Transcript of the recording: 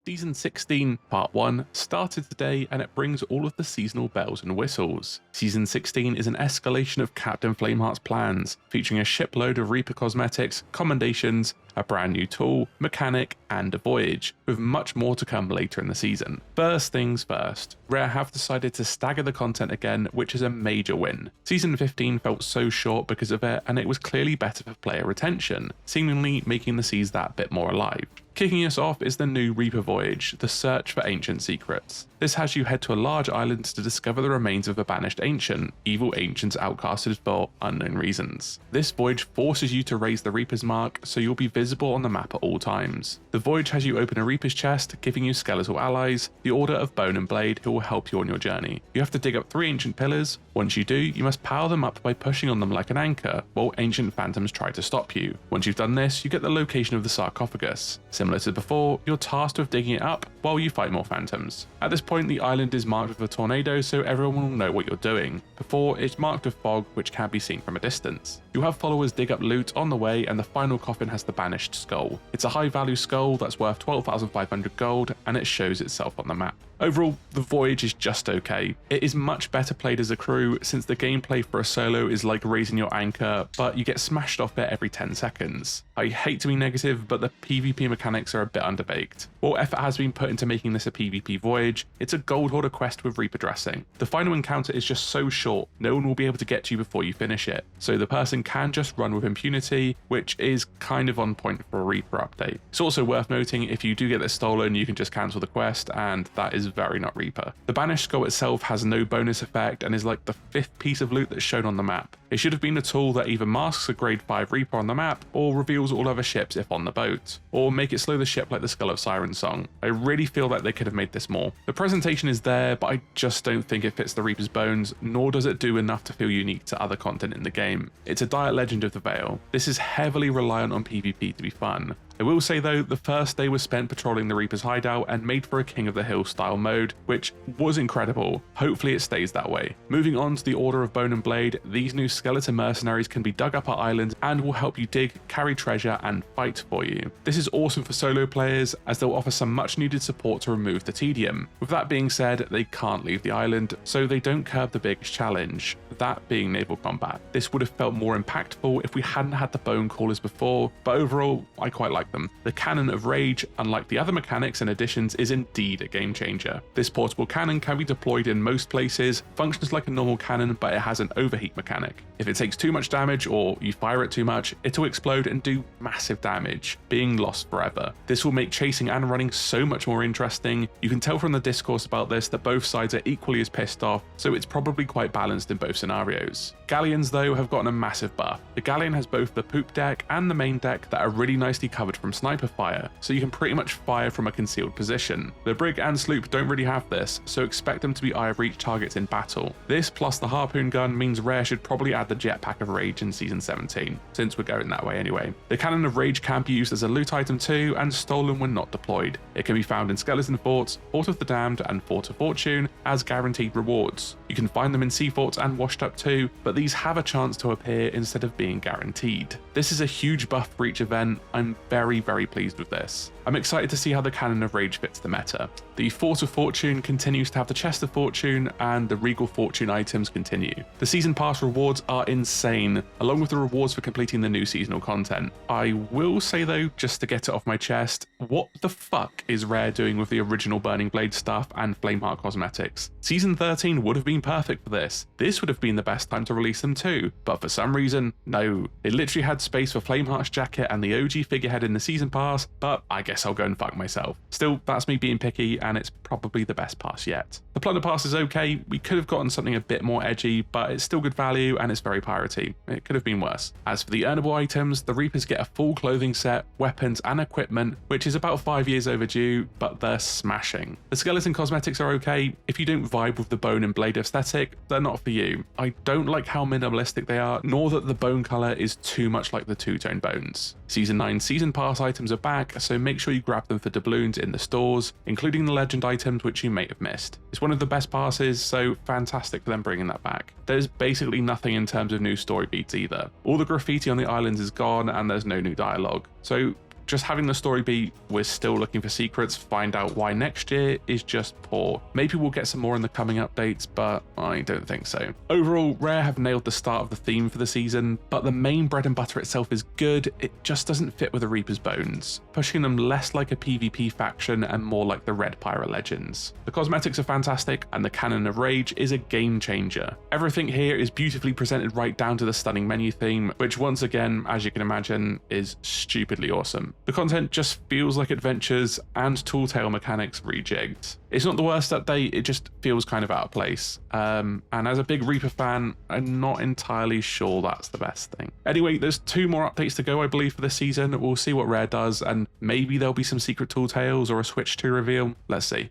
Season 16, Part 1, started today and it brings all of the seasonal bells and whistles. Season 16 is an escalation of Captain Flameheart's plans, featuring a shipload of Reaper cosmetics, commendations, a brand new tool, mechanic, and a voyage, with much more to come later in the season. First things first, Rare have decided to stagger the content again, which is a major win. Season 15 felt so short because of it, and it was clearly better for player retention, seemingly making the seas that bit more alive. Kicking us off is the new Reaper Voyage, the search for ancient secrets. This has you head to a large island to discover the remains of a banished ancient, evil ancients outcasted for unknown reasons. This voyage forces you to raise the Reaper's mark, so you'll be visible on the map at all times. The voyage has you open a Reaper's chest, giving you skeletal allies, the Order of Bone and Blade, who will help you on your journey. You have to dig up 3 ancient pillars. Once you do, you must power them up by pushing on them like an anchor, while ancient phantoms try to stop you. Once you've done this, you get the location of the sarcophagus. Similar to before, you're tasked with digging it up while you fight more phantoms. At this point, the island is marked with a tornado, so everyone will know what you're doing. Before, it's marked with fog, which can be seen from a distance. You'll have followers dig up loot on the way, and the final coffin has the banished skull. It's a high value skull that's worth 12,500 gold, and it shows itself on the map. Overall, the voyage is just okay. It is much better played as a crew, since the gameplay for a solo is like raising your anchor, but you get smashed off it every 10 seconds. I hate to be negative, but the PvP mechanics are a bit underbaked. While effort has been put into making this a PvP voyage, it's a gold hoarder quest with Reaper dressing. The final encounter is just so short, no one will be able to get to you before you finish it, so the person can just run with impunity, which is kind of on point for a Reaper update. It's also worth noting, if you do get this stolen, you can just cancel the quest, and that is very not Reaper. The banished skull itself has no bonus effect and is like the 5th piece of loot that's shown on the map. It should have been a tool that either masks a grade 5 Reaper on the map, or reveals all other ships if on the boat, or make it slow the ship like the Skull of Siren's song. I really feel like they could have made this more. The presentation is there, but I just don't think it fits the Reaper's bones, nor does it do enough to feel unique to other content in the game. It's a dire legend of the Vale. This is heavily reliant on PvP to be fun. I will say though, the first day was spent patrolling the Reaper's hideout and made for a King of the Hill style mode, which was incredible. Hopefully it stays that way. Moving on to the Order of Bone and Blade, these new skeleton mercenaries can be dug up at islands and will help you dig, carry treasure, and fight for you. This is awesome for solo players, as they'll offer some much needed support to remove the tedium. With that being said, they can't leave the island, so they don't curb the biggest challenge, that being naval combat. This would have felt more impactful if we hadn't had the bone callers before, but overall, I quite like them. The Cannon of Rage, unlike the other mechanics and additions, is indeed a game changer. This portable cannon can be deployed in most places, functions like a normal cannon, but it has an overheat mechanic. If it takes too much damage or you fire it too much, it'll explode and do massive damage, being lost forever. This will make chasing and running so much more interesting. You can tell from the discourse about this that both sides are equally as pissed off, so it's probably quite balanced in both scenarios. Galleons though have gotten a massive buff. The Galleon has both the poop deck and the main deck that are really nicely covered from sniper fire, so you can pretty much fire from a concealed position. The brig and sloop don't really have this, so expect them to be eye of reach targets in battle. This plus the harpoon gun means Rare should probably add the jetpack of rage in season 17, since we're going that way anyway. The cannon of rage can be used as a loot item too, and stolen when not deployed. It can be found in skeleton forts, Fort of the Damned, and Fort of Fortune as guaranteed rewards. You can find them in sea forts and washed up too, but these have a chance to appear instead of being guaranteed. This is a huge buff for each event. I'm very pleased with this. I'm excited to see how the Cannon of Rage fits the meta. The Fort of Fortune continues to have the Chest of Fortune, and the Regal Fortune items continue. The Season Pass rewards are insane, along with the rewards for completing the new seasonal content. I will say though, just to get it off my chest, what the fuck is Rare doing with the original Burning Blade stuff and Flameheart cosmetics? Season 13 would have been perfect for this. This would have been the best time to release them too, but for some reason, no. It literally had space for Flameheart's jacket and the OG figurehead in the Season Pass, but I guess I'll go and fuck myself. Still, that's me being picky, and it's probably the best pass yet. The Plunder Pass is okay. We could have gotten something a bit more edgy, but it's still good value and it's very piratey. It could have been worse. As for the earnable items, the Reapers get a full clothing set, weapons, and equipment, which is about 5 years overdue, but they're smashing. The skeleton cosmetics are okay. If you don't vibe with the bone and blade aesthetic, they're not for you. I don't like how minimalistic they are, nor that the bone color is too much like the two-tone bones. Season 9 Season Pass items are back, so make sure you grab them for doubloons in the stores, including the legend items which you may have missed. It's one of the best passes, so fantastic for them bringing that back. There's basically nothing in terms of new story beats either. All the graffiti on the islands is gone and there's no new dialogue. So just having the story be we're still looking for secrets, find out why next year is just poor. Maybe we'll get some more in the coming updates, but I don't think so. Overall, Rare have nailed the start of the theme for the season, but the main bread and butter itself is good, it just doesn't fit with the Reaper's bones, pushing them less like a PvP faction and more like the Red Pirate Legends. The cosmetics are fantastic, and the Cannon of Rage is a game changer. Everything here is beautifully presented right down to the stunning menu theme, which once again, as you can imagine, is stupidly awesome. The content just feels like adventures and Tall Tale mechanics rejigged. It's not the worst update, it just feels kind of out of place. And as a big Reaper fan, I'm not entirely sure that's the best thing. Anyway, there's 2 more updates to go, I believe, for this season. We'll see what Rare does, and maybe there'll be some secret Tall Tales or a Switch 2 reveal. Let's see.